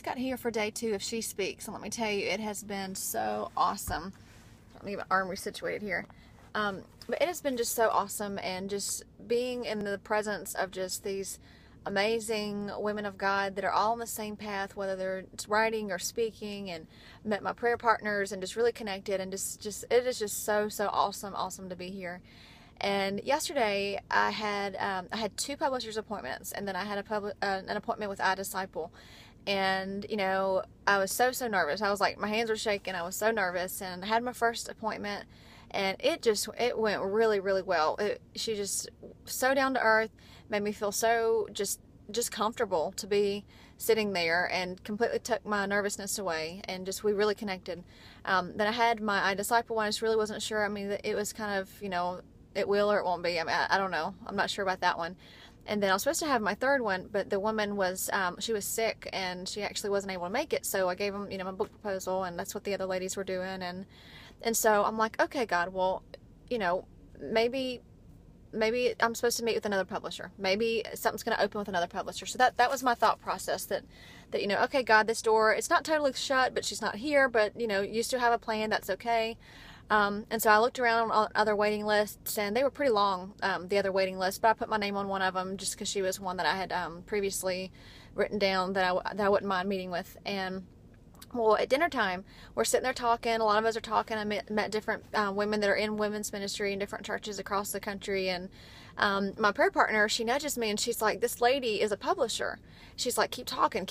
just got here for day 2 of She Speaks, and let me tell you, it has been so awesome. Let me get my arm resituated here. But it has been just so awesome, and just being in the presence of just these amazing women of God that are all on the same path, whether they're writing or speaking, and met my prayer partners and just really connected, and just it is just so awesome to be here. And yesterday I had 2 publishers appointments, and then I had an appointment with iDisciple. And you know, I was so nervous. I was like, my hands were shaking. I was so nervous, and I had my first appointment, and it went really well. She just so down to earth, made me feel so just comfortable to be sitting there, and completely took my nervousness away, and we really connected. Then I had my iDisciple one. I just really wasn't sure. I mean, it was kind of, you know, it will or it won't be. I mean, I don't know. I'm not sure about that one. And then I was supposed to have my third one, but the woman was, she was sick, and she actually wasn't able to make it. So I gave them, you know, my book proposal, and that's what the other ladies were doing. And so I'm like, okay, God, well, you know, maybe I'm supposed to meet with another publisher. Maybe something's going to open with another publisher. So that was my thought process, that, you know, okay, God, this door, it's not totally shut, but she's not here, but, you know, you still have a plan. That's okay. And so I looked around on other waiting lists, and they were pretty long, the other waiting lists, but I put my name on one of them just because she was one that I had previously written down that I wouldn't mind meeting with. And well, at dinner time, we're sitting there talking. A lot of us are talking. I met different women that are in women's ministry in different churches across the country. And my prayer partner, she nudges me, and she's like, this lady is a publisher. She's like, keep talking.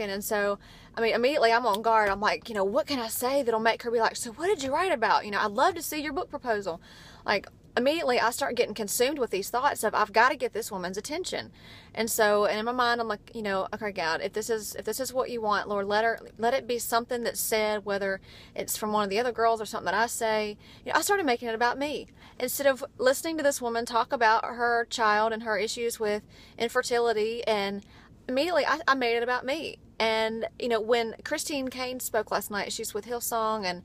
And so, I mean, immediately I'm on guard. I'm like, you know, what can I say that'll make her be like, so what did you write about? You know, I'd love to see your book proposal. Like, immediately I start getting consumed with these thoughts of, I've got to get this woman's attention. And so, and in my mind, I'm like, you know, okay, God, if this is what you want, Lord, let it be something that's said, whether it's from one of the other girls or something that I say. You know, I started making it about me, instead of listening to this woman talk about her child and her issues with infertility. And immediately I made it about me. And, you know, when Christine Caine spoke last night, she's with Hillsong, and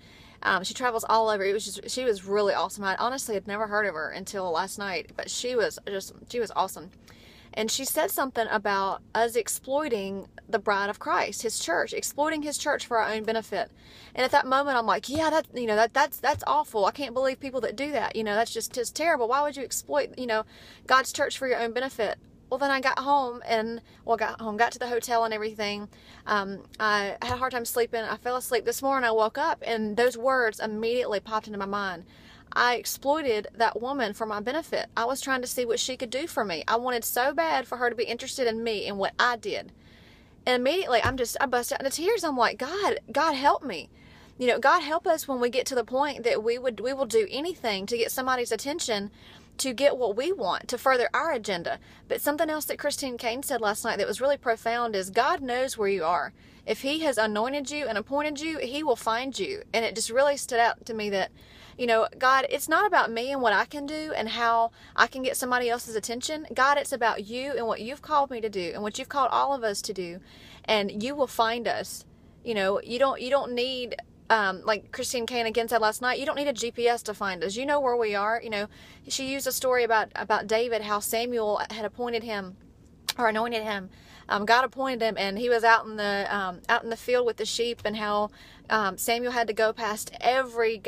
she travels all over. She was really awesome. I honestly had never heard of her until last night, but she was awesome. And she said something about us exploiting the bride of Christ, his church, exploiting his church for our own benefit. And at that moment, I'm like, yeah, that's awful. I can't believe people that do that. You know, that's just terrible. Why would you exploit, you know, God's church for your own benefit? Well, then I got home, got to the hotel and everything. I had a hard time sleeping. I fell asleep. This morning I woke up, and those words immediately popped into my mind. I exploited that woman for my benefit. I was trying to see what she could do for me. I wanted so bad for her to be interested in me and what I did. And immediately I bust out into tears. I'm like, God help me. You know, God help us when we get to the point that we will do anything to get somebody's attention, to get what we want, to further our agenda. But something else that Christine Caine said last night that was really profound is, God knows where you are. If he has anointed you and appointed you, he will find you. And it just really stood out to me that, you know, God, it's not about me and what I can do and how I can get somebody else's attention. God, it's about you and what you've called me to do and what you've called all of us to do. And you will find us. You know, you don't need, like Christine Caine again said last night, you don't need a GPS to find us. You know where we are. You know, she used a story about David, how Samuel had appointed him, or anointed him. God appointed him, and he was out in the field with the sheep, and how Samuel had to go past every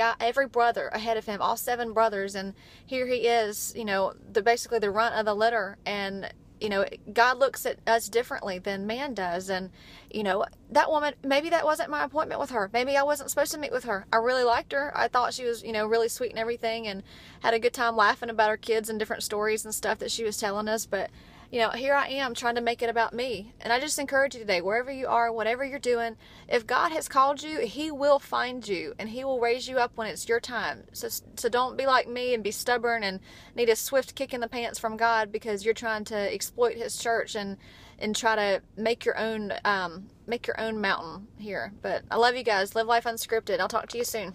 brother ahead of him, all 7 brothers, and here he is, you know, basically the runt of the litter. And you know, God looks at us differently than man does. And, you know, that woman, maybe that wasn't my appointment with her. Maybe I wasn't supposed to meet with her. I really liked her. I thought she was, you know, really sweet and everything, and had a good time laughing about her kids and different stories and stuff that she was telling us. But, you know, here I am trying to make it about me. And I just encourage you today, wherever you are, whatever you're doing, if God has called you, he will find you, and he will raise you up when it's your time. So don't be like me and be stubborn and need a swift kick in the pants from God because you're trying to exploit his church and try to make your own mountain here. But I love you guys. Live life unscripted. I'll talk to you soon.